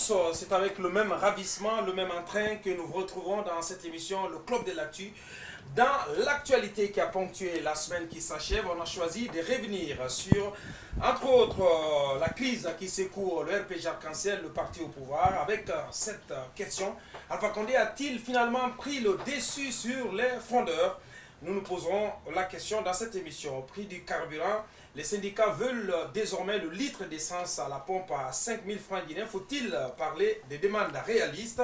tous, c'est avec le même ravissement, le même entrain que nous vous retrouvons dans cette émission, le Club de l'Actu. Dans l'actualité qui a ponctué la semaine qui s'achève, on a choisi de revenir sur, entre autres, la crise qui secoue le RPG Arc-en-Ciel, le parti au pouvoir, avec cette question. Alpha Condé a-t-il finalement pris le dessus sur les frondeurs? Nous nous poserons la question dans cette émission. Au prix du carburant, les syndicats veulent désormais le litre d'essence à la pompe à 5 000 francs guinéens. Faut-il parler des demandes réalistes?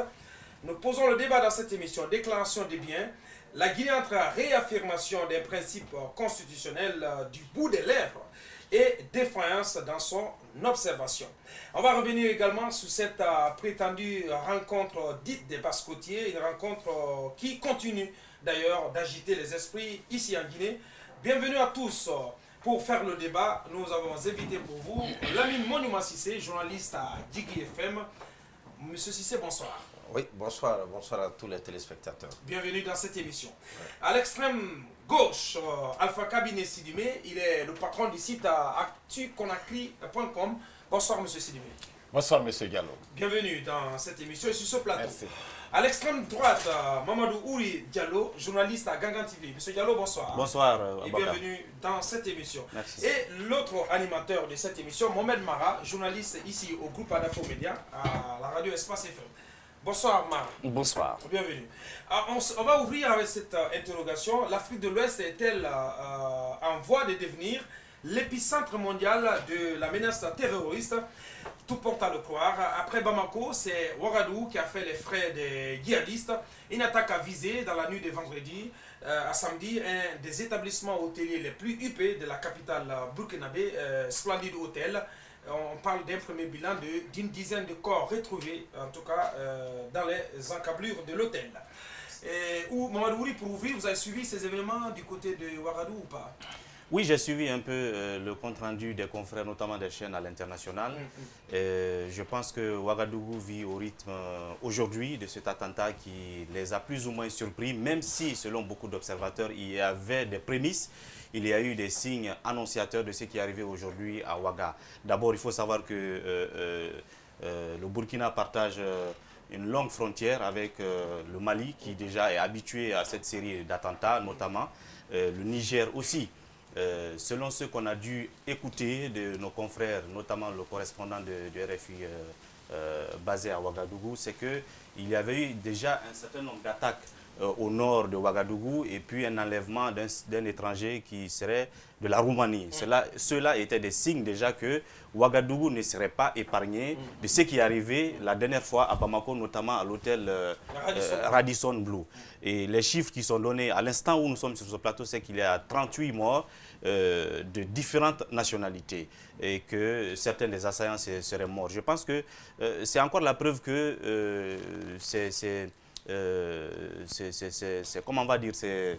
Nous posons le débat dans cette émission. Déclaration des biens. La Guinée entre réaffirmation des principes constitutionnels du bout des lèvres et défaillance dans son observation. On va revenir également sur cette prétendue rencontre dite des Basse-Côtiers, une rencontre qui continue d'ailleurs d'agiter les esprits ici en Guinée. Bienvenue à tous. Pour faire le débat, nous avons invité pour vous Lamine Monument Cissé, journaliste à Djigui FM. Monsieur Cissé, bonsoir. Oui, bonsoir à tous les téléspectateurs. Bienvenue dans cette émission. Ouais. À l'extrême gauche, Alpha Kabinet Sidimé, il est le patron du site actuconakry.com. Bonsoir, monsieur Sidimé. Bonsoir, monsieur Diallo. Bienvenue dans cette émission et sur ce plateau. Merci. À l'extrême droite, Mamadou Ouri Diallo, journaliste à Gangan TV. Monsieur Diallo, bonsoir. Bonsoir. Et bienvenue dans cette émission. Merci. Et l'autre animateur de cette émission, Mohamed Mara, journaliste ici au groupe Adafo Média, à la radio Espace FM. Bonsoir, Mara. Bonsoir. Bienvenue. On va ouvrir avec cette interrogation. L'Afrique de l'Ouest est-elle en voie de devenir l'épicentre mondial de la menace terroriste? Tout porte à le croire. Après Bamako, c'est Ouagadougou qui a fait les frais des djihadistes. Une attaque a visé dans la nuit de vendredi à samedi un des établissements hôteliers les plus huppés de la capitale burkinabé, Splendid Hotel. On parle d'un premier bilan d'une dizaine de corps retrouvés, en tout cas dans les encablures de l'hôtel. Mamadou Ouri, pour ouvrir, vous avez suivi ces événements du côté de Ouagadougou ou pas? Oui, j'ai suivi un peu le compte-rendu des confrères, notamment des chaînes à l'international. Je pense que Ouagadougou vit au rythme aujourd'hui de cet attentat qui les a plus ou moins surpris, même si, selon beaucoup d'observateurs, il y avait des prémices. Il y a eu des signes annonciateurs de ce qui est arrivé aujourd'hui à Ouaga. D'abord, il faut savoir que le Burkina partage une longue frontière avec le Mali, qui déjà est habitué à cette série d'attentats, notamment le Niger aussi. Selon ce qu'on a dû écouter de nos confrères, notamment le correspondant de RFI basé à Ouagadougou, c'est qu'il y avait eu déjà un certain nombre d'attaques au nord de Ouagadougou et puis un enlèvement d'un étranger qui serait de la Roumanie. Cela étaient des signes déjà que Ouagadougou ne serait pas épargné de ce qui est arrivé la dernière fois à Bamako, notamment à l'hôtel Radisson Blu. Et les chiffres qui sont donnés à l'instant où nous sommes sur ce plateau, c'est qu'il y a 38 morts de différentes nationalités et que certains des assaillants seraient morts. Je pense que c'est encore la preuve que c'est comment on va dire, ces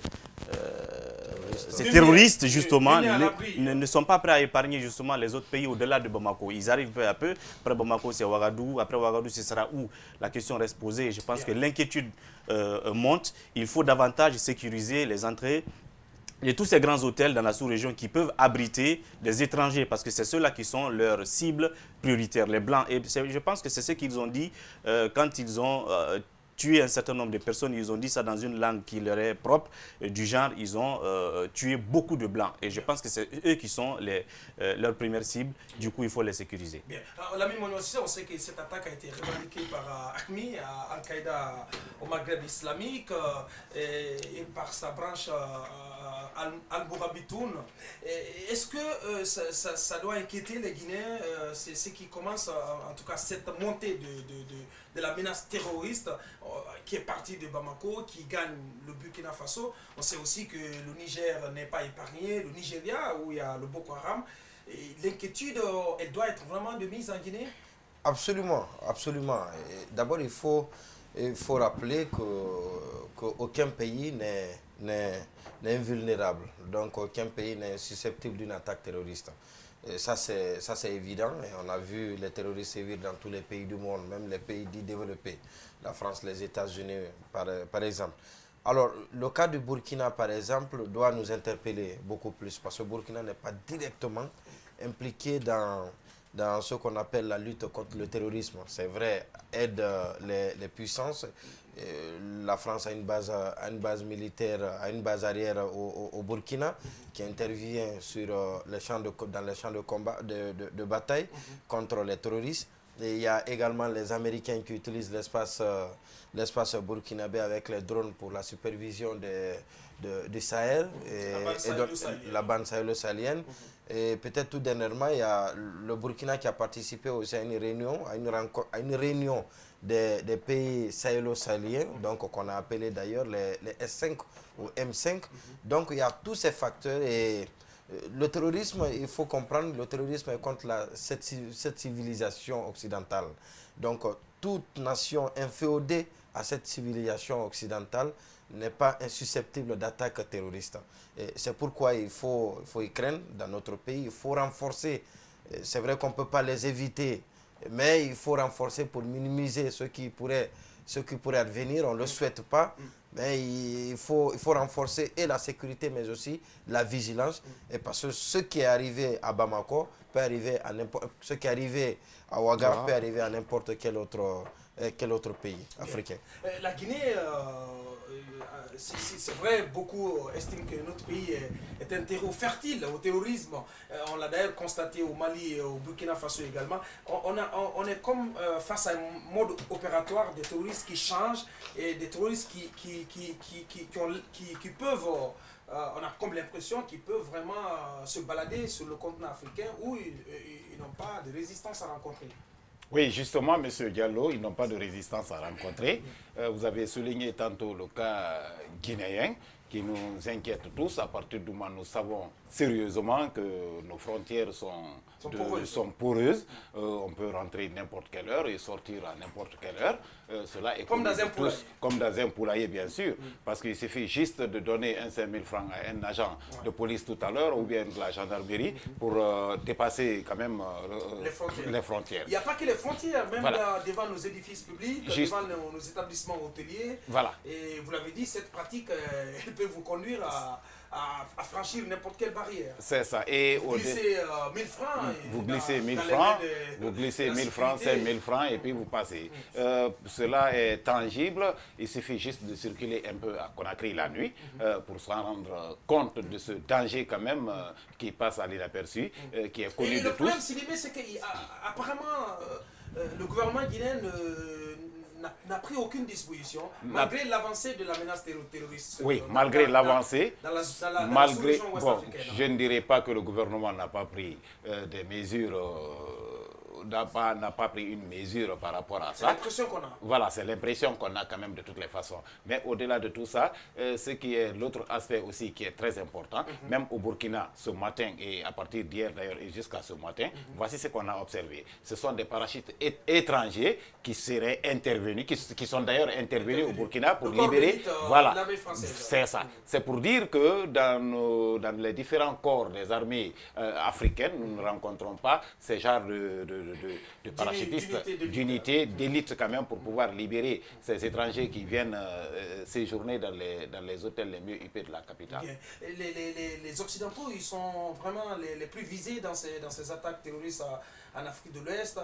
terroristes justement ne sont pas prêts à épargner justement les autres pays au-delà de Bamako. Ils arrivent peu à peu. Après Bamako, c'est Ouagadougou. Après Ouagadougou, ce sera où? La question reste posée. Je pense que l'inquiétude monte. Il faut davantage sécuriser les entrées de tous ces grands hôtels dans la sous-région qui peuvent abriter des étrangers, parce que c'est ceux-là qui sont leurs cibles prioritaires, les Blancs. Et je pense que c'est ce qu'ils ont dit quand ils ont tué un certain nombre de personnes. Ils ont dit ça dans une langue qui leur est propre, du genre, ils ont tué beaucoup de Blancs. Et je pense que c'est eux qui sont leurs premières cibles. Du coup, il faut les sécuriser. Bien. Lamine Monument Cissé, on sait que cette attaque a été revendiquée par AQMI, Al-Qaïda au Maghreb islamique, et par sa branche Al-Bourabitoun. Est-ce que ça doit inquiéter les Guinéens? C'est ce qui commence, en tout cas, cette montée de la menace terroriste qui est partie de Bamako, qui gagne le Burkina Faso. On sait aussi que le Niger n'est pas épargné, le Nigeria, où il y a le Boko Haram. L'inquiétude, elle doit être vraiment de mise en Guinée? Absolument, absolument. D'abord, il faut rappeler qu'aucun pays n'est invulnérable. Donc, aucun pays n'est susceptible d'une attaque terroriste. Et ça, c'est évident. Et on a vu les terroristes sévir dans tous les pays du monde, même les pays dits développés. La France, les États-Unis, par exemple. Alors, le cas du Burkina, par exemple, doit nous interpeller beaucoup plus, parce que le Burkina n'est pas directement impliqué dans dans ce qu'on appelle la lutte contre le terrorisme. C'est vrai, aide les puissances. La France a une base militaire, a une base arrière au Burkina qui intervient sur, dans les champs de combat, de bataille contre les terroristes. Et il y a également les Américains qui utilisent l'espace burkinabé avec les drones pour la supervision du Sahel, la bande sahélo-sahelienne. Et peut-être tout dernièrement, il y a le Burkina qui a participé aussi à une réunion, des pays sahélo-sahéliens, donc qu'on a appelé d'ailleurs les S5 ou M5. Donc il y a tous ces facteurs et le terrorisme, il faut comprendre, le terrorisme est contre cette civilisation occidentale. Donc toute nation inféodée à cette civilisation occidentale n'est pas insusceptible d'attaques terroristes. C'est pourquoi il faut y craindre dans notre pays, il faut renforcer. C'est vrai qu'on ne peut pas les éviter, mais il faut renforcer pour minimiser ce qui pourrait advenir. On ne le souhaite pas, mais il faut renforcer et la sécurité, mais aussi la vigilance. Et parce que ce qui est arrivé à Bamako peut arriver à ce qui est arrivé à Ouaga peut arriver à n'importe quel autre pays africain. La Guinée, c'est vrai, beaucoup estiment que notre pays est un terreau fertile au terrorisme. On l'a d'ailleurs constaté au Mali et au Burkina Faso également. On est comme face à un mode opératoire des terroristes qui changent et des terroristes qui peuvent, on a comme l'impression qu'ils peuvent vraiment se balader sur le continent africain où ils n'ont pas de résistance à rencontrer. Oui, justement, M. Diallo, ils n'ont pas de résistance à rencontrer. Vous avez souligné tantôt le cas guinéen qui nous inquiète tous à partir du moment où nous savons sérieusement que nos frontières sont poreuses. On peut rentrer n'importe quelle heure et sortir à n'importe quelle heure. Cela est comme dans un poulailler. Comme dans un poulailler, bien sûr. Parce qu'il suffit juste de donner 5 000 francs à un agent de police tout à l'heure ou bien de la gendarmerie pour dépasser quand même les frontières. Il n'y a pas que les frontières, même devant nos édifices publics, devant nos établissements hôteliers. Voilà. Et vous l'avez dit, cette pratique, elle peut vous conduire à franchir n'importe quelle barrière. C'est ça. Et vous glissez 1000 francs. Vous glissez 1000 francs, vous glissez 1000 francs, 5000 francs et puis vous passez. Cela est tangible. Il suffit juste de circuler un peu à Conakry la nuit pour se rendre compte de ce danger quand même qui passe à l'inaperçu, qui est connu de tous. Le problème, Sidibé, c'est qu'apparemment, le gouvernement guinéen n'a pris aucune disposition, malgré l'avancée de la menace terroriste. Oui, malgré l'avancée, malgré, je ne dirais pas que le gouvernement n'a pas pris des mesures, n'a pas pris une mesure par rapport à ça. C'est l'impression qu'on a. Voilà, c'est l'impression qu'on a quand même de toutes les façons. Mais au-delà de tout ça, ce qui est l'autre aspect aussi qui est très important, même au Burkina ce matin et à partir d'hier d'ailleurs et jusqu'à ce matin, voici ce qu'on a observé. Ce sont des parachutistes étrangers qui seraient intervenus, qui sont d'ailleurs intervenus au Burkina pour libérer. Voilà, c'est ça. C'est pour dire que dans les différents corps des armées africaines, nous ne rencontrons pas ces genres de parachutistes, d'unités, d'élite quand même pour pouvoir libérer ces étrangers qui viennent séjourner dans les hôtels les mieux huppés de la capitale. Les Occidentaux, ils sont vraiment les plus visés dans ces attaques terroristes en Afrique de l'Ouest.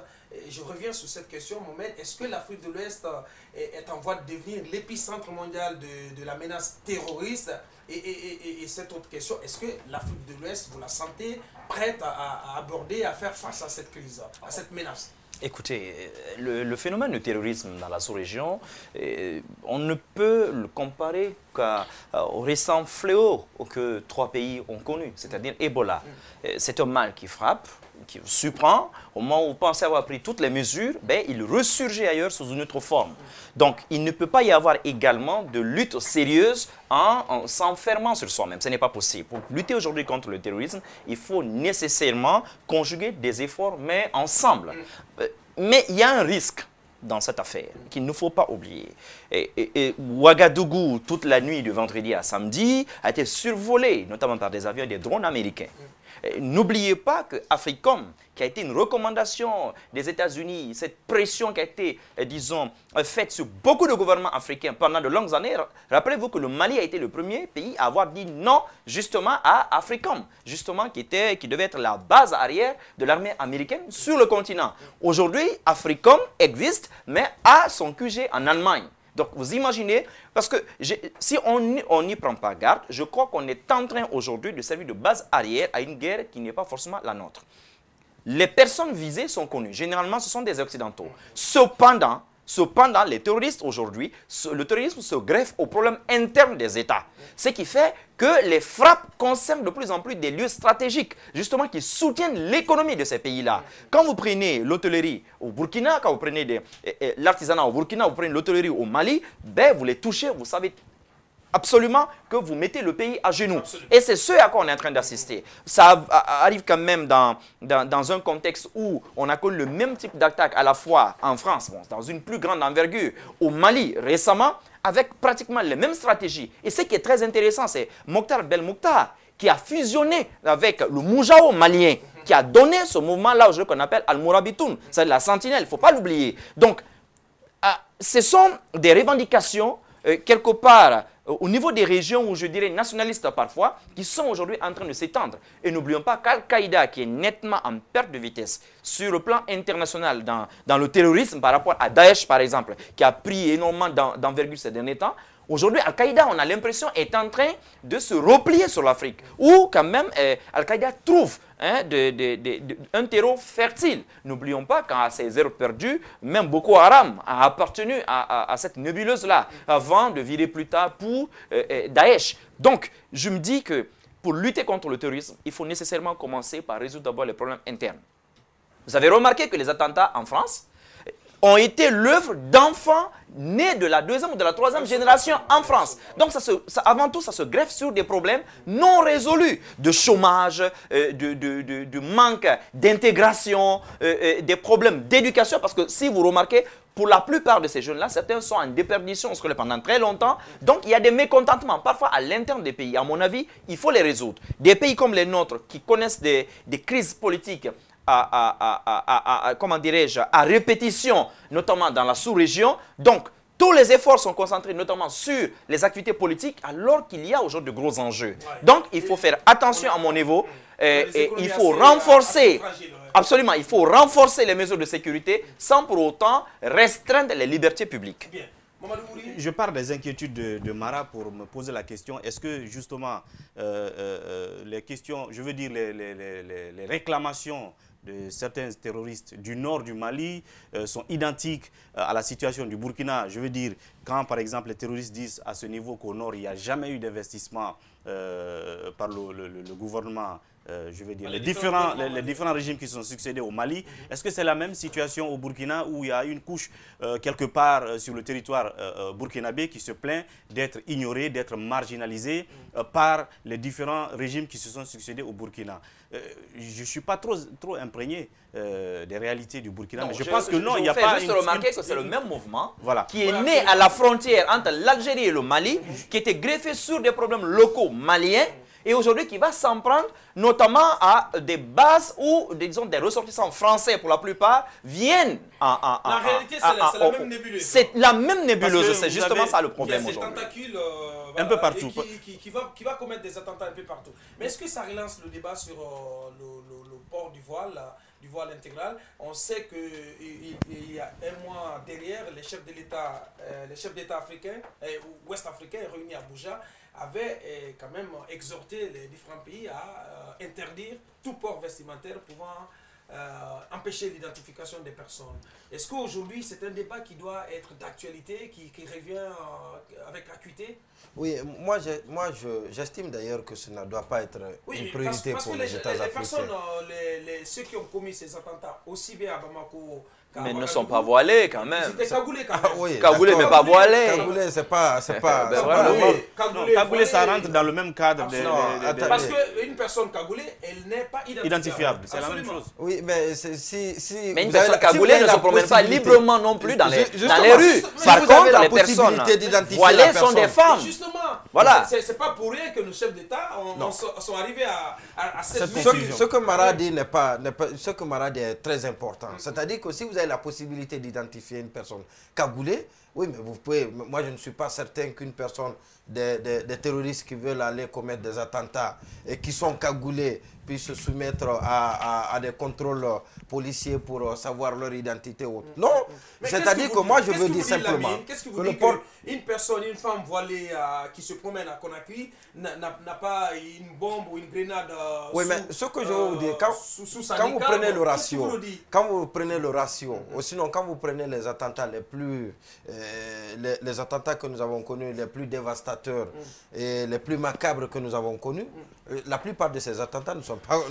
Je reviens sur cette question, Mohamed. Est-ce que l'Afrique de l'Ouest est en voie de devenir l'épicentre mondial de la menace terroriste? Et cette autre question, est-ce que l'Afrique de l'Ouest, vous la sentez prête à aborder, à faire face à cette crise, à cette menace? Écoutez, le phénomène de terrorisme dans la sous-région, on ne peut le comparer qu'au récent fléau que 3 pays ont connu, c'est-à-dire Ebola. C'est un mal qui frappe, qui vous surprend. Au moment où vous pensez avoir pris toutes les mesures, il ressurgit ailleurs sous une autre forme. Donc, il ne peut pas y avoir également de lutte sérieuse en s'enfermant sur soi-même. Ce n'est pas possible. Pour lutter aujourd'hui contre le terrorisme, il faut nécessairement conjuguer des efforts, mais ensemble. Mais il y a un risque dans cette affaire qu'il ne faut pas oublier. Et Ouagadougou, toute la nuit de vendredi à samedi, a été survolé, notamment par des avions et des drones américains. N'oubliez pas que AFRICOM, qui a été une recommandation des États-Unis, cette pression qui a été, disons, faite sur beaucoup de gouvernements africains pendant de longues années, rappelez-vous que le Mali a été le premier pays à avoir dit non, justement, à AFRICOM, justement, qui devait être la base arrière de l'armée américaine sur le continent. Aujourd'hui, AFRICOM existe, mais a son QG en Allemagne. Donc, vous imaginez, parce que si on n'y prend pas garde, je crois qu'on est en train aujourd'hui de servir de base arrière à une guerre qui n'est pas forcément la nôtre. Les personnes visées sont connues. Généralement, ce sont des Occidentaux. Cependant, les terroristes aujourd'hui, le terrorisme se greffe aux problèmes internes des États. Ce qui fait que les frappes concernent de plus en plus des lieux stratégiques, justement, qui soutiennent l'économie de ces pays-là. Quand vous prenez l'hôtellerie au Burkina, quand vous prenez l'artisanat au Burkina, vous prenez l'hôtellerie au Mali, ben, vous les touchez, vous savez absolument que vous mettez le pays à genoux. Absolument. Et c'est ce à quoi on est en train d'assister. Ça arrive quand même dans un contexte où on a connu le même type d'attaque à la fois en France, bon, dans une plus grande envergure, au Mali récemment, avec pratiquement les mêmes stratégies. Et ce qui est très intéressant, c'est Mokhtar Belmokhtar qui a fusionné avec le Moujao malien, qui a donné ce mouvement-là aujourd'hui qu'on appelle Al-Mourabitoun, c'est la sentinelle, il ne faut pas l'oublier. Donc, ce sont des revendications, quelque part, au niveau des régions où je dirais nationalistes parfois, qui sont aujourd'hui en train de s'étendre. Et n'oublions pas qu'Al-Qaïda, qui est nettement en perte de vitesse sur le plan international dans le terrorisme par rapport à Daesh par exemple, qui a pris énormément d'envergure ces derniers temps, aujourd'hui, Al-Qaïda, on a l'impression, est en train de se replier sur l'Afrique. Ou quand même, Al-Qaïda trouve un terreau fertile. N'oublions pas qu'à ces heures perdues, même Boko Haram a appartenu à cette nébuleuse-là, avant de virer plus tard pour Daesh. Donc, je me dis que pour lutter contre le terrorisme, il faut nécessairement commencer par résoudre d'abord les problèmes internes. Vous avez remarqué que les attentats en France ont été l'œuvre d'enfants nés de la deuxième ou de la troisième génération en France. Donc, avant tout, ça se greffe sur des problèmes non résolus, de chômage, de manque d'intégration, des problèmes d'éducation. Parce que si vous remarquez, pour la plupart de ces jeunes-là, certains sont en déperdition scolaire pendant très longtemps. Donc, il y a des mécontentements, parfois à l'interne des pays. À mon avis, il faut les résoudre. Des pays comme les nôtres, qui connaissent des crises politiques, comment dirais-je, à répétition, notamment dans la sous-région. Donc, tous les efforts sont concentrés notamment sur les activités politiques, alors qu'il y a aujourd'hui de gros enjeux. Donc, il faut faire attention à mon niveau et il faut renforcer, absolument, il faut renforcer les mesures de sécurité sans pour autant restreindre les libertés publiques. Bien. Je pars des inquiétudes de Mara pour me poser la question, est-ce que justement les questions, je veux dire les réclamations de certains terroristes du nord du Mali sont identiques à la situation du Burkina. Je veux dire, quand par exemple les terroristes disent à ce niveau qu'au nord il n'y a jamais eu d'investissement par le gouvernement, je veux dire, les différents régimes qui se sont succédés au Mali, est-ce que c'est la même situation au Burkina où il y a une couche quelque part sur le territoire burkinabé qui se plaint d'être ignorée, d'être marginalisée par les différents régimes qui se sont succédés au Burkina? Je ne suis pas trop imprégné des réalités du Burkina, mais je pense que non, il n'y a pas... Je juste remarquer que c'est le même mouvement qui est né à la frontière entre l'Algérie et le Mali, qui était greffé sur des problèmes locaux maliens, et aujourd'hui qui va s'en prendre notamment à des bases où, disons, des ressortissants français pour la plupart viennent en réalité, c'est la même nébuleuse. C'est la même nébuleuse, c'est justement ça le problème aujourd'hui. Il y a ces tentacules un peu partout. Qui va commettre des attentats un peu partout. Mais est-ce que ça relance le débat sur le port du voile intégral? On sait qu'il y a un mois derrière, les chefs d'État africains, ouest africains réunis à Abuja, avaient quand même exhorté les différents pays à interdire tout port vestimentaire pouvant empêcher l'identification des personnes. Est-ce qu'aujourd'hui, c'est un débat qui doit être d'actualité, qui revient avec acuité? Oui, moi j'estime d'ailleurs que ce ne doit pas être une priorité pour les États africains. Personnes, ceux qui ont commis ces attentats, aussi bien à Bamako, mais ne sont pas voilés quand même. C'était cagoulé quand même. Oui, cagoulé mais pas voilé. Cagoulé, c'est pas cagoulé, ça rentre dans le même cadre. Parce qu'une personne cagoulée, elle n'est pas identifiable. C'est la même chose. Oui, mais mais une personne cagoulée ne se promène pas librement non plus dans les rues. Par contre, les personnes voilées sont des femmes. Voilà. C'est pas pour rien que nos chefs d'État sont arrivés à cette Ce que Mara dit ce que Mara dit est très important. C'est-à-dire que si vous avez la possibilité d'identifier une personne cagoulée, oui, mais vous pouvez. Moi, je ne suis pas certain qu'une personne, des terroristes qui veulent aller commettre des attentats et qui sont cagoulés puissent se soumettre à des contrôles policiers pour savoir leur identité ou autre. Non, c'est-à-dire que moi, je veux dire simplement. Qu'est-ce que vous dites qu'une personne, une femme voilée qui se promène à Conakry n'a pas une bombe ou une grenade oui, mais ce que je veux vous dire, quand vous prenez le ratio, ou sinon quand vous prenez les attentats les plus, les attentats que nous avons connus, les plus dévastateurs et les plus macabres que nous avons connus, la plupart de ces attentats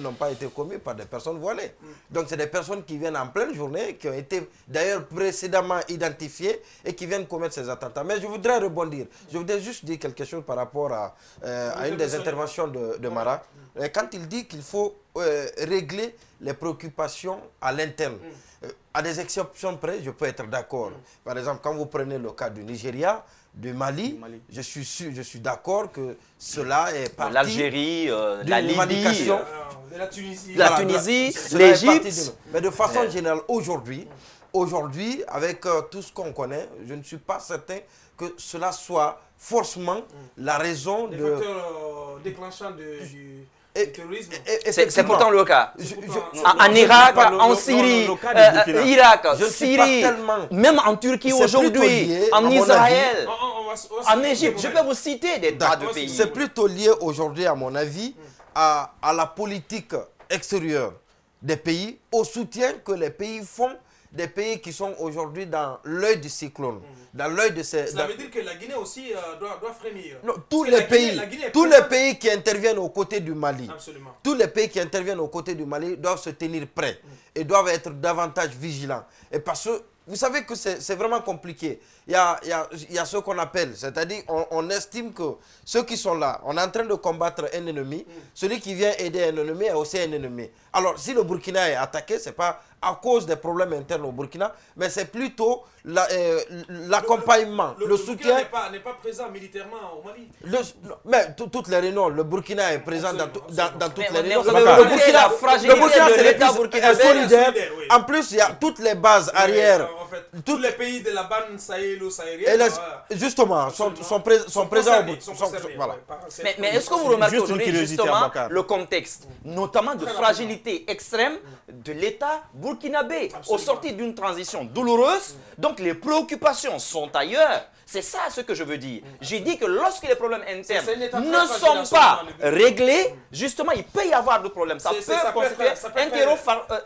n'ont pas été commis par des personnes voilées. Donc c'est des personnes qui viennent en pleine journée, qui ont été d'ailleurs précédemment identifiées et qui viennent commettre ces attentats. Mais je voudrais rebondir. Je voudrais juste dire quelque chose par rapport à une des interventions de Mara. Quand il dit qu'il faut régler les préoccupations à l'interne. À des exceptions près, je peux être d'accord. Par exemple, quand vous prenez le cas du Nigeria, du Mali, je suis d'accord que cela est parti l'Algérie, la Libye, la Tunisie, l'Égypte. Mais de façon générale, aujourd'hui, avec tout ce qu'on connaît, je ne suis pas certain que cela soit forcément la raison des de... facteurs déclenchants du terrorisme. C'est pourtant le cas. En Irak, en Syrie, Irak, Syrie, même en Turquie aujourd'hui, en Israël, en Égypte. Je peux vous citer des tas de pays. C'est plutôt lié aujourd'hui, à mon avis, à la politique extérieure des pays, au soutien que les pays font des pays qui sont aujourd'hui dans l'œil du cyclone. Dans l'œil de ces... Ça veut dire que la Guinée aussi doit frémir. Non, tous les pays qui interviennent aux côtés du Mali, absolument. Tous les pays qui interviennent aux côtés du Mali doivent se tenir prêts et doivent être davantage vigilants. Et parce que vous savez que c'est vraiment compliqué. Il y a ce qu'on appelle, c'est-à-dire on estime que ceux qui sont là, on est en train de combattre un ennemi, celui qui vient aider un ennemi est aussi un ennemi. Alors si le Burkina est attaqué, ce n'est pas à cause des problèmes internes au Burkina, mais c'est plutôt l'accompagnement, le soutien. Le Burkina n'est pas présent militairement au Mali. Mais toutes les réunions, le Burkina est présent dans toutes les réunions. La fragilité de l'État burkinabé solidaire. En plus, il y a toutes les bases arrière. En fait, tous les pays de la bande sahélo-saharienne justement sont présents au Burkina. Mais est-ce que vous remarquez aujourd'hui justement le contexte, notamment de fragilité extrême de l'État burkinabé au sortir d'une transition douloureuse? Donc les préoccupations sont ailleurs. C'est ça ce que je veux dire. J'ai dit que lorsque les problèmes internes ne sont pas réglés, justement, il peut y avoir de problèmes. Ça peut constituer un terreau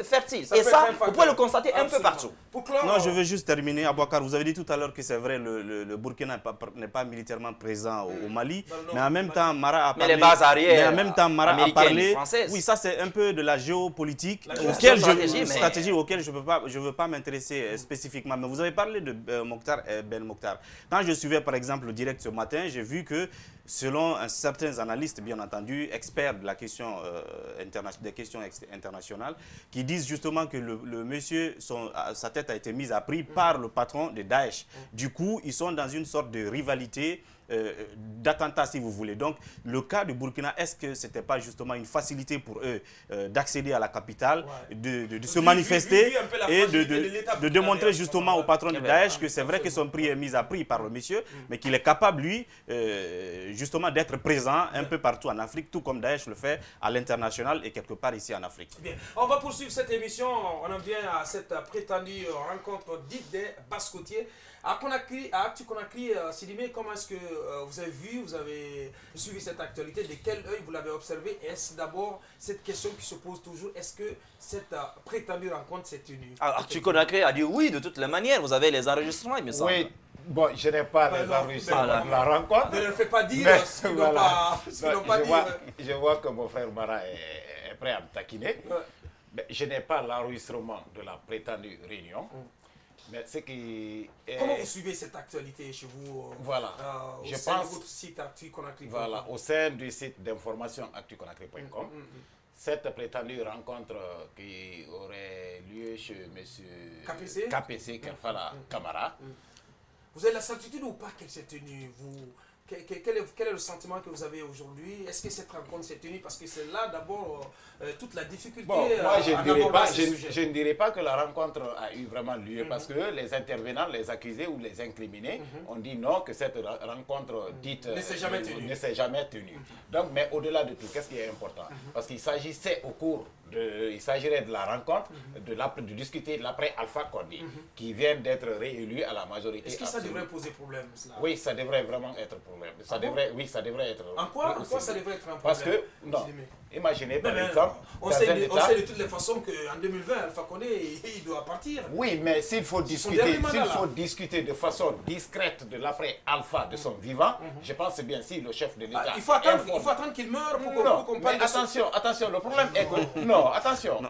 fertile. Et ça, vous pouvez le constater un peu partout. Non, je veux juste terminer, Abouakar. Vous avez dit tout à l'heure que c'est vrai, le Burkina n'est pas militairement présent au Mali. Mais en même temps, Mara a parlé... Mais les bases arrière, mais en même temps, Mara a parlé... Oui, ça c'est un peu de la géopolitique, stratégie auquel je ne veux pas m'intéresser spécifiquement. Mais vous avez parlé de Ben Mokhtar. Quand je suivais par exemple le direct ce matin, j'ai vu que selon certains analystes, bien entendu, experts de la question, des questions internationales, qui disent justement que le monsieur, sa tête a été mise à prix par le patron de Daesh. Du coup, ils sont dans une sorte de rivalité d'attentats, si vous voulez. Donc, le cas du Burkina, est-ce que ce n'était pas justement une facilité pour eux d'accéder à la capitale, de se manifester et de démontrer justement au patron de Daesh que c'est vrai que son prix est mis à prix par le monsieur, mais qu'il est capable, lui, justement d'être présent un peu partout en Afrique, tout comme Daesh le fait à l'international et quelque part ici en Afrique. Bien. On va poursuivre cette émission. On en vient à cette prétendue rencontre dite des Basse-Côtiers. À Actu Conakry, Sidimé, comment est-ce que vous avez vu, vous avez suivi cette actualité, de quel œil vous l'avez observé? Est-ce d'abord cette question qui se pose toujours, est-ce que cette prétendue rencontre s'est tenue? Actu Conakry a dit oui, de toutes les manières, vous avez les enregistrements, il me semble. Oui, bon, je n'ai pas les enregistrements de la rencontre. Ne leur fais pas dire ce qu'ils n'ont pas dit. Je vois que mon frère Mara est prêt à me taquiner. Mais je n'ai pas l'enregistrement de la prétendue réunion. Mais ce qui est... Comment vous suivez cette actualité chez vous? Voilà. Je pense votre site ActuConakry. Voilà, au sein du site d'information actuconakry.com. Cette prétendue rencontre qui aurait lieu chez M. KPC Kerfala Camara. Vous avez la certitude ou pas qu'elle s'est tenue? quel est le sentiment que vous avez aujourd'hui? Est-ce que cette rencontre s'est tenue? Parce que c'est là d'abord toute la difficulté. Bon, moi, je je ne dirais pas que la rencontre a eu vraiment lieu parce que les intervenants, les accusés ou les incriminés ont dit non, que cette rencontre dite ne s'est jamais tenue. Donc, mais au-delà de tout, qu'est-ce qui est important? Parce qu'il s'agissait il s'agirait de la rencontre, de discuter de l'après Alpha Condé, qui vient d'être réélu à la majorité. Est-ce que ça devrait poser problème, cela? Oui, ça devrait vraiment être problème. Ça devrait, oui, ça devrait être. En quoi ça devrait être un problème? Parce que, non, imaginez par exemple, on sait de toutes les façons qu'en 2020, Alpha Condé, il doit partir. Oui, mais s'il faut discuter de façon discrète de l'après Alpha, de son vivant, je pense bien si le chef de l'État... Il faut attendre qu'il meure pour qu'on parle de ça. Attention, le problème est que... Non, attention.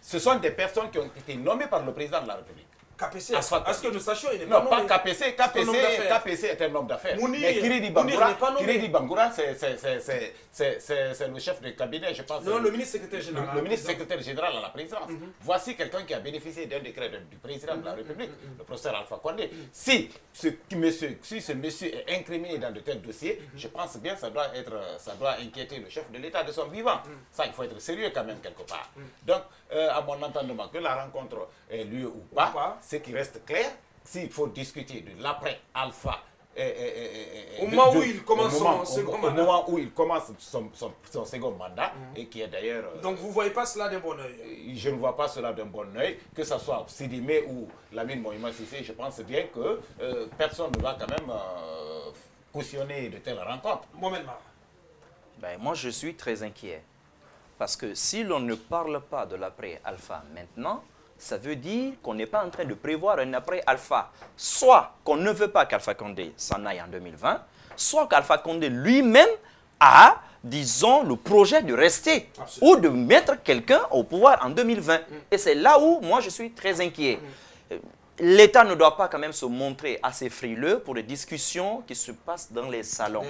Ce sont des personnes qui ont été nommées par le président de la République. KPC, est-ce que nous sachions, il n'est pas nommé? Non, pas KPC. KPC est un homme d'affaires. Mais Kiridi Bangoura, c'est le chef de cabinet, je pense. Non, le ministre secrétaire général. Le ministre secrétaire général à la présidence. Voici quelqu'un qui a bénéficié d'un décret du président de la République, le professeur Alpha Condé. Si ce monsieur est incriminé dans de tels dossiers, je pense bien que ça doit inquiéter le chef de l'État de son vivant. Ça, il faut être sérieux quand même quelque part. Donc, à mon entendement, que la rencontre ait lieu ou pas, ce qui reste clair, s'il faut discuter de l'après-Alpha, au moment où il commence son second mandat. Au moment où il commence son second mandat, et qui est d'ailleurs... Donc vous ne voyez pas cela d'un bon oeil? Je ne vois pas cela d'un bon oeil, que ce soit Sidimé ou Lamine Moïma Sissé, je pense bien que personne ne va quand même cautionner de telles rencontres. Moi, je suis très inquiet. Parce que si l'on ne parle pas de l'après-Alpha maintenant, ça veut dire qu'on n'est pas en train de prévoir un après-Alpha. Soit qu'on ne veut pas qu'Alpha Condé s'en aille en 2020, soit qu'Alpha Condé lui-même a, disons, le projet de rester ou de mettre quelqu'un au pouvoir en 2020. Et c'est là où moi je suis très inquiet. L'État ne doit pas quand même se montrer assez frileux pour les discussions qui se passent dans les salons.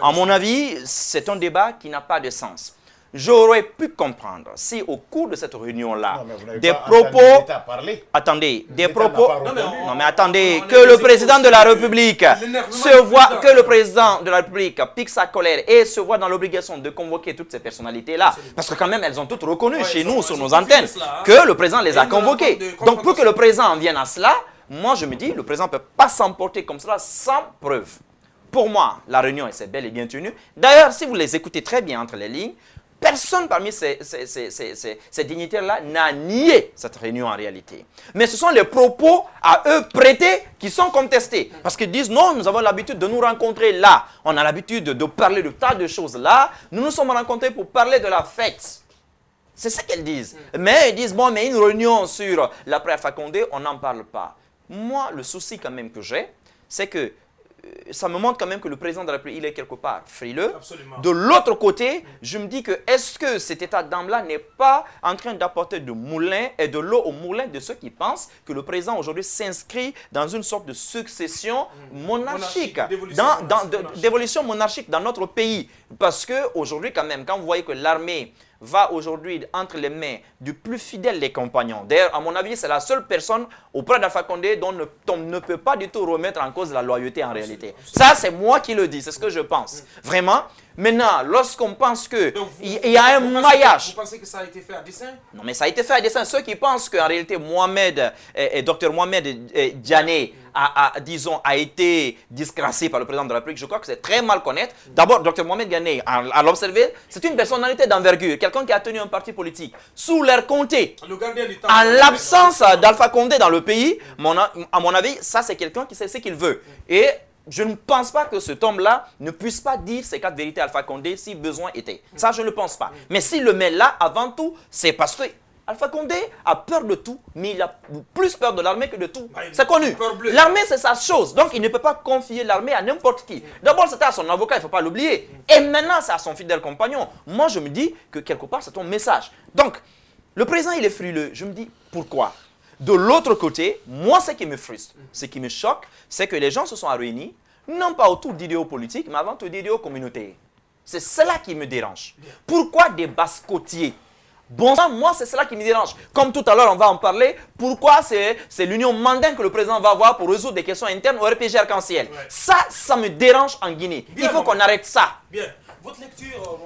À mon avis, c'est un débat qui n'a pas de sens. J'aurais pu comprendre si au cours de cette réunion-là, des propos... Attendez, des propos... Non mais attendez, que le président de la République que le président de la République pique sa colère et se voit dans l'obligation de convoquer toutes ces personnalités-là, parce que quand même elles ont toutes reconnu chez nous, sur nos antennes, que le président les a convoquées. Donc pour que le président en vienne à cela, moi je me dis, le président ne peut pas s'emporter comme cela sans preuve. Pour moi, la réunion s'est bel et bien tenue. D'ailleurs, si vous les écoutez très bien entre les lignes, personne parmi ces dignitaires-là n'a nié cette réunion en réalité. Mais ce sont les propos à eux prêtés qui sont contestés. Parce qu'ils disent non, nous avons l'habitude de nous rencontrer là. On a l'habitude de parler de tas de choses là. Nous nous sommes rencontrés pour parler de la fête. C'est ce qu'ils disent. Mais ils disent, bon, mais une réunion sur l'après-Alpha Condé, on n'en parle pas. Moi, le souci quand même que j'ai, c'est que ça me montre quand même que le président de la République, il est quelque part frileux. Absolument. De l'autre côté, je me dis que est-ce que cet état d'âme-là n'est pas en train d'apporter de moulin et de l'eau au moulin de ceux qui pensent que le président aujourd'hui s'inscrit dans une sorte de succession monarchique, d'évolution monarchique dans notre pays. Parce qu'aujourd'hui, quand même, quand vous voyez que l'armée va aujourd'hui entre les mains du plus fidèle des compagnons. D'ailleurs, à mon avis, c'est la seule personne auprès d'Alpha Condé dont on ne peut pas du tout remettre en cause la loyauté en réalité. Ça, c'est moi qui le dis, c'est ce que je pense. Vraiment. Maintenant, lorsqu'on pense qu'il y a un maillage... Vous pensez que ça a été fait à dessein? Non, mais ça a été fait à dessein. Ceux qui pensent qu'en réalité, Dr Mohamed Diané a été disgracié par le président de la République, je crois que c'est très mal connaître. D'abord, Dr Mohamed Diané, à l'observer, c'est une personnalité d'envergure, quelqu'un qui a tenu un parti politique. Sous l'air Conté, en l'absence d'Alpha Condé dans le pays, à mon avis, ça c'est quelqu'un qui sait ce qu'il veut. Et je ne pense pas que cet homme-là ne puisse pas dire ces 4 vérités à Alpha Condé si besoin était. Ça, je ne le pense pas. Mais s'il le met là, avant tout, c'est parce que Alpha Condé a peur de tout, mais il a plus peur de l'armée que de tout. C'est connu. L'armée, c'est sa chose. Donc, il ne peut pas confier l'armée à n'importe qui. D'abord, c'était à son avocat, il ne faut pas l'oublier. Et maintenant, c'est à son fidèle compagnon. Moi, je me dis que quelque part, c'est ton message. Donc, le président, il est frileux. Je me dis, pourquoi? De l'autre côté, moi, ce qui me frustre, ce qui me choque, c'est que les gens se sont réunis, non pas autour d'idéaux politiques, mais avant tout d'idéaux communautaires. C'est cela qui me dérange. Pourquoi des basse-côtiers Bon sang, moi, c'est cela qui me dérange. Comme tout à l'heure, on va en parler. Pourquoi c'est l'union mandin que le président va avoir pour résoudre des questions internes au RPG Arc-en-Ciel. Ouais. Ça me dérange en Guinée. Bien, il faut qu'on arrête ça. Bien. Votre lecture,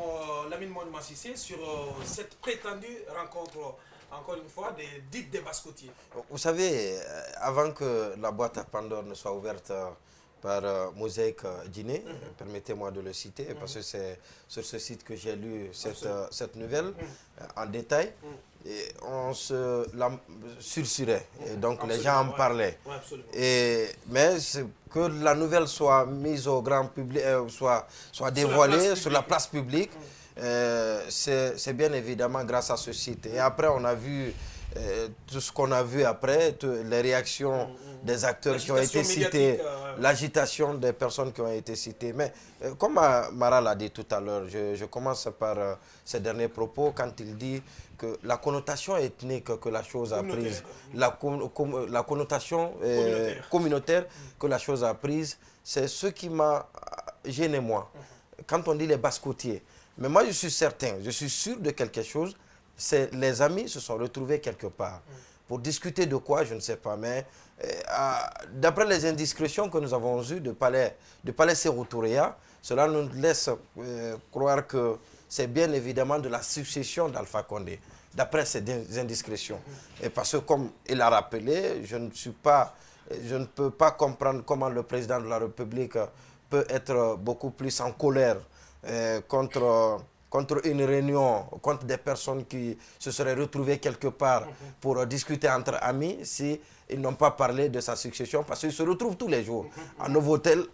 Lamine Mohamed Cissé, sur cette prétendue rencontre, encore une fois, des Basse-Côtiers. Vous savez, avant que la boîte à Pandore ne soit ouverte par Mosaïque Guinée, permettez-moi de le citer, parce que c'est sur ce site que j'ai lu cette nouvelle en détail. Et on se sursurait, et donc Absolument, les gens en parlaient. Ouais, absolument. Mais que la nouvelle soit mise au grand public, soit dévoilée sur la place publique, c'est bien évidemment grâce à ce site. Et après, on a vu tout ce qu'on a vu après, les réactions des acteurs qui ont été cités, l'agitation des personnes qui ont été citées. Mais comme Mara l'a dit tout à l'heure, je commence par ses derniers propos quand il dit que la connotation ethnique que la chose a prise, la connotation communautaire que la chose a prise, c'est ce qui m'a gêné moi. Quand on dit les Basse-Côtiers, mais moi je suis certain, je suis sûr de quelque chose, les amis se sont retrouvés quelque part. Pour discuter de quoi, je ne sais pas, mais d'après les indiscrétions que nous avons eues de Palais Sékou Touréa, cela nous laisse croire que c'est bien évidemment de la succession d'Alpha Condé, d'après ces indiscrétions. Et parce que comme il a rappelé, je ne peux pas comprendre comment le président de la République peut être beaucoup plus en colère contre une réunion, contre des personnes qui se seraient retrouvées quelque part pour discuter entre amis, si ils n'ont pas parlé de sa succession, parce qu'ils se retrouvent tous les jours à Novotel,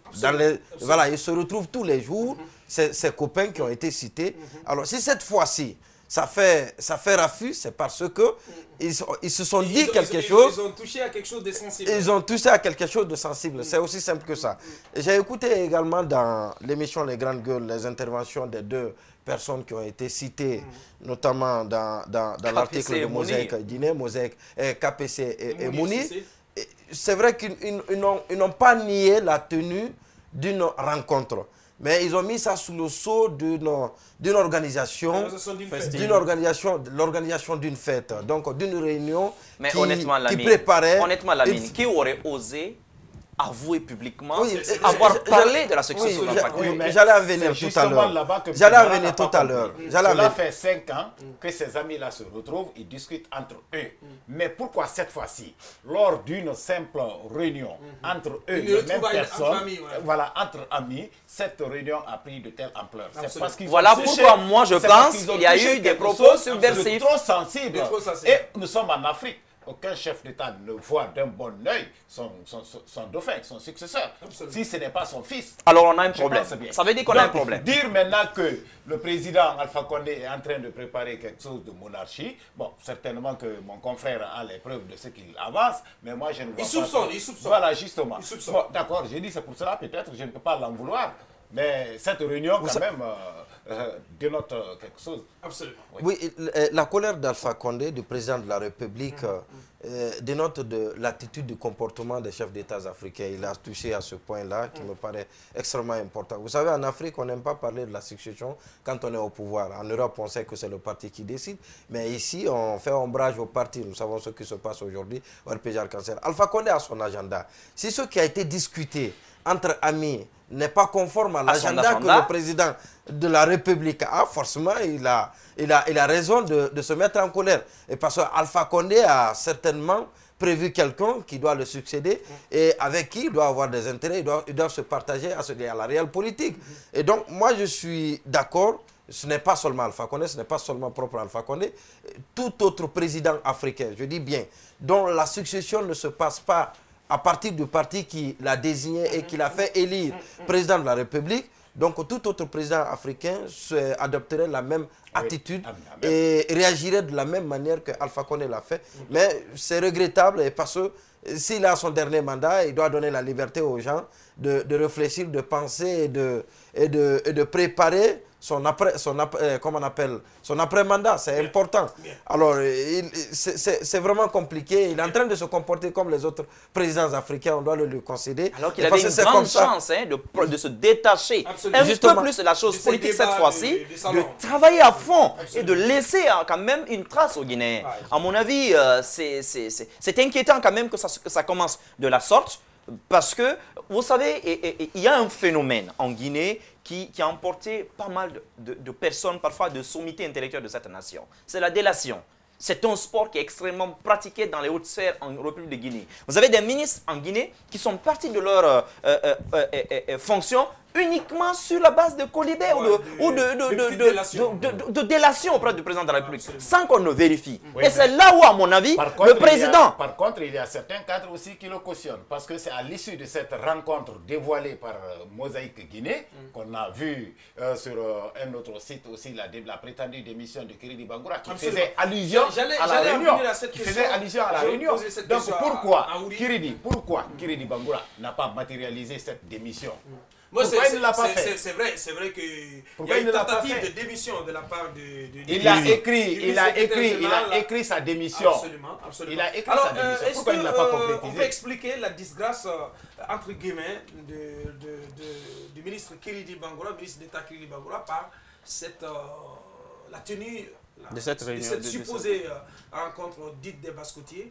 voilà, ils se retrouvent tous les jours, ces copains qui ont été cités. Alors si cette fois-ci, ça fait raffut, c'est parce que ils se sont dit quelque chose. Ils ont touché à quelque chose de sensible. Ils ont touché à quelque chose de sensible. C'est aussi simple que ça. J'ai écouté également dans l'émission Les Grandes Gueules les interventions des deux personnes qui ont été citées, notamment dans l'article de Mosaïque Guinée, KPC et Mouni. C'est vrai qu'ils n'ont pas nié la tenue d'une rencontre. Mais ils ont mis ça sous le sceau d'une organisation, l'organisation d'une fête, donc d'une réunion qui préparait... Honnêtement, Lamine, qui aurait osé avouer publiquement avoir parlé de la succession d'Alpha Condé? J'allais en venir tout à l'heure. Cela fait 5 ans que ces amis-là se retrouvent, ils discutent entre eux. Mais pourquoi cette fois-ci, lors d'une simple réunion entre eux, les mêmes personnes, voilà, entre amis, cette réunion a pris de telle ampleur? Voilà pourquoi moi je pense qu'il y a eu des propos subversifs. Trop sensibles. Et nous sommes en Afrique. Aucun chef d'État ne voit d'un bon œil son dauphin, son successeur, si ce n'est pas son fils. Alors on a un problème. Ça veut dire qu'on a un problème. Dire maintenant que le président Alpha Condé est en train de préparer quelque chose de monarchie, bon, certainement que mon confrère a les preuves de ce qu'il avance, mais moi je ne vois pas... Il soupçonne. Voilà, justement. Bon, d'accord, j'ai dit c'est pour cela, peut-être je ne peux pas l'en vouloir, mais cette réunion quand même... dénote quelque chose. Absolument. Oui, la colère d'Alpha Condé, du président de la République, dénote de l'attitude du comportement des chefs d'État africains. Il a touché à ce point-là qui me paraît extrêmement important. Vous savez, en Afrique, on n'aime pas parler de la succession quand on est au pouvoir. En Europe, on sait que c'est le parti qui décide, mais ici, on fait ombrage au parti. Nous savons ce qui se passe aujourd'hui au RPG Arc-en-Ciel. Alpha Condé a son agenda. Si ce qui a été discuté entre amis n'est pas conforme à l'agenda que le président de la République a, forcément, il a raison de se mettre en colère. Et parce qu'Alpha Condé a certainement prévu quelqu'un qui doit le succéder et avec qui il doit avoir des intérêts, ils doivent se partager à la réelle politique. Et donc, moi, je suis d'accord, ce n'est pas seulement Alpha Condé, ce n'est pas seulement propre à Alpha Condé, tout autre président africain, je dis bien, dont la succession ne se passe pas à partir du parti qui l'a désigné et qui l'a fait élire président de la République. Donc tout autre président africain adopterait la même attitude et réagirait de la même manière que Alpha Condé l'a fait. Mais c'est regrettable et parce que s'il a son dernier mandat, il doit donner la liberté aux gens de réfléchir, de penser et de préparer son après-mandat, c'est important. Alors, c'est vraiment compliqué. Il est en train de se comporter comme les autres présidents africains, on doit le lui concéder. Alors qu'il avait une grande chance de se détacher un peu plus de la chose politique cette fois-ci, de travailler à fond et de laisser quand même une trace aux Guinéens. À mon avis, c'est inquiétant quand même que ça commence de la sorte, parce que, vous savez, il y a un phénomène en Guinée qui a emporté pas mal de personnes, parfois de sommité intellectuelle de cette nation. C'est la délation. C'est un sport qui est extrêmement pratiqué dans les hautes sphères en République de Guinée. Vous avez des ministres en Guinée qui sont partis de leur fonction uniquement sur la base de colibets ou de délation auprès du président de la République, sans qu'on ne vérifie. Oui, et c'est là où, à mon avis, le président... Par contre, il y a certains cadres aussi qui le cautionnent, parce que c'est à l'issue de cette rencontre dévoilée par Mosaïque Guinée, qu'on a vu sur un autre site aussi, la prétendue démission de Kiridi Bangoura, qui faisait allusion à la réunion. Donc pourquoi Kiridi Bangoura n'a pas matérialisé cette démission? Moi, c'est vrai qu'il y a une tentative de démission de la part de il a écrit sa démission. Absolument. Il a écrit sa démission. Pourquoi il ne l'a pas concrétisé? On peut expliquer la disgrâce, entre guillemets, du ministre Kiridi Bangoura, ministre d'État Kiridi Bangoura, par la tenue de cette réunion, de cette supposée rencontre dite des Bascotiers.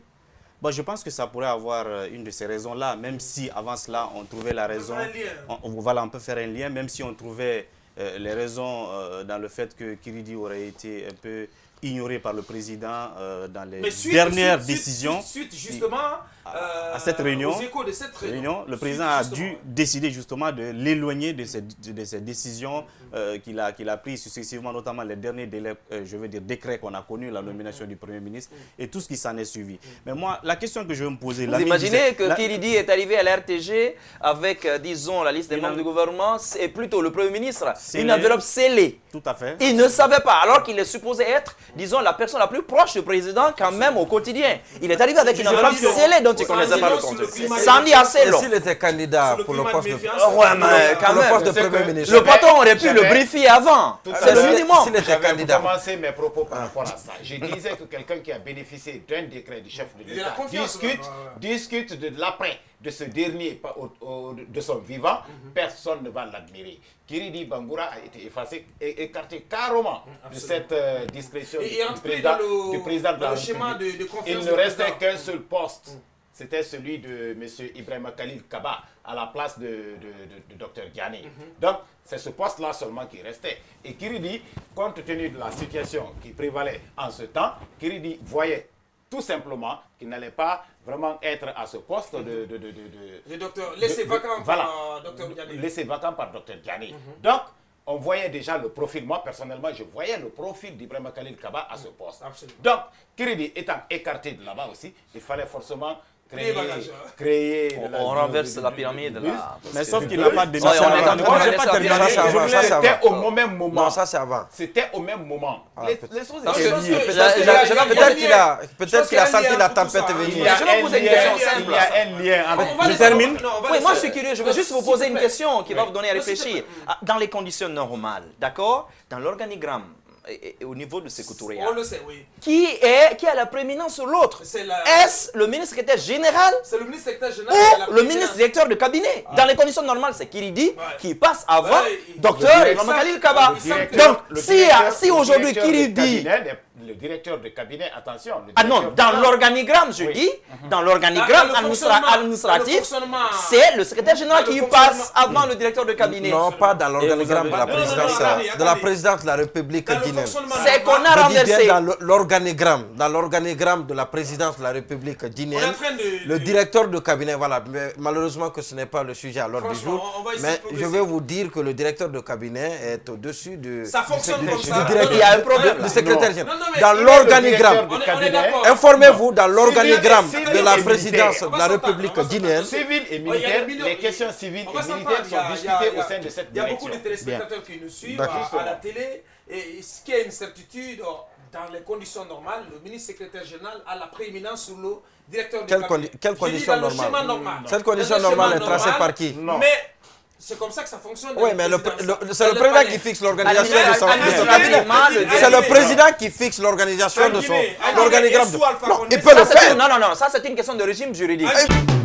Bon, je pense que ça pourrait avoir une de ces raisons-là, même si avant cela, on trouvait la raison. On peut faire un lien, même si on trouvait les raisons dans le fait que Kiridi aurait été un peu ignoré par le président dans les dernières décisions. Suite justement à cette réunion, aux échos de cette réunion, le président a dû décider justement de l'éloigner de ces décisions qu'il a prises successivement, notamment les derniers délais, décrets qu'on a connus, la nomination du Premier ministre et tout ce qui s'en est suivi. Mais moi, la question que je veux me poser... Vous imaginez que Kiridi est arrivé à la RTG avec, disons, la liste des membres du gouvernement, et plutôt le Premier ministre, une enveloppe scellée. Tout à fait. Il ne savait pas, alors qu'il est supposé être, disons, la personne la plus proche du président quand même au quotidien. Il est arrivé avec une enveloppe scellée dont il ne connaissait pas le contenu. Ça en dit assez long. S'il était candidat pour le poste de Premier ministre, le patron aurait pu le briefer avant. C'est le minimum. S'il était candidat. J'ai commencé mes propos par rapport à ça. Je disais que quelqu'un qui a bénéficié d'un décret du chef de l'État discute de l'après de ce dernier, de son vivant, personne ne va l'admirer. Kiridi Bangoura a été écarté carrément de cette discrétion du président de la République. Il ne restait qu'un seul poste. C'était celui de M. Ibrahima Khalil Kaba à la place de Dr Diané. Donc, c'est ce poste-là seulement qui restait. Et Kiridi, compte tenu de la situation qui prévalait en ce temps, Kiridi voyait tout simplement qu'il n'allait pas vraiment être à ce poste laissé vacant par Dr Diané. Laissé vacant par Dr Diané. Donc, on voyait déjà le profil. Moi, personnellement, je voyais le profil d'Ibrahima Khalil Kaba à ce poste. Absolument. Donc, Kiridi étant écarté de là-bas aussi, il fallait forcément créer on renverse la pyramide là. Mais sauf qu'il n'a pas de démission. C'était au même moment. Non, ça c'est avant. C'était au même moment. Les choses peut-être qu'il a senti la tempête venir. Je vais poser une question simple. Il y a un lien. Je termine. Oui, moi je suis curieux. Je veux juste vous poser une question qui va vous donner à réfléchir. Dans les conditions normales, d'accord? Dans l'organigramme, et au niveau de Sékou Touré, on le sait, oui. qui a la prééminence sur l'autre? Est-ce le ministre secrétaire général? C'est le ministre secrétaire général ou le ministre directeur de cabinet? Dans les conditions normales, c'est Kiridi qui passe avant docteur Ibrahima Khalil Kaba. Donc, si aujourd'hui Kiridi... Le directeur de cabinet, attention. Non, dans l'organigramme, je dis, dans l'organigramme administratif, c'est le secrétaire général qui passe avant le directeur de cabinet. Non, pas dans l'organigramme de la présidence de la République guinéenne. C'est qu'on a renversé. Dans l'organigramme de la présidence de la République guinéenne, le directeur de cabinet, voilà, mais malheureusement que ce n'est pas le sujet à l'ordre du jour, mais je vais vous dire que le directeur de cabinet est au-dessus du secrétaire général. Dans l'organigramme, informez-vous dans l'organigramme de la présidence de la République guinéenne. Civils et militaires, les questions civiles et militaires sont discutées au sein de cette direction. Il y a beaucoup de téléspectateurs qui nous suivent à la télé. Et ce qui est une certitude, dans les conditions normales, le ministre secrétaire général a la prééminence sur le directeur du cabinet. Quelle condition normale? Cette condition normale est tracée par qui? Mais C'est comme ça que ça fonctionne. Oui, mais c'est le président palais. qui fixe l'organisation de son Administrativement, le C'est le président qui fixe l'organisation de son organigramme. Sous Alpha Non, Condé, il peut le Ça, c'est faire. non, ça c'est une question de régime juridique. Ah,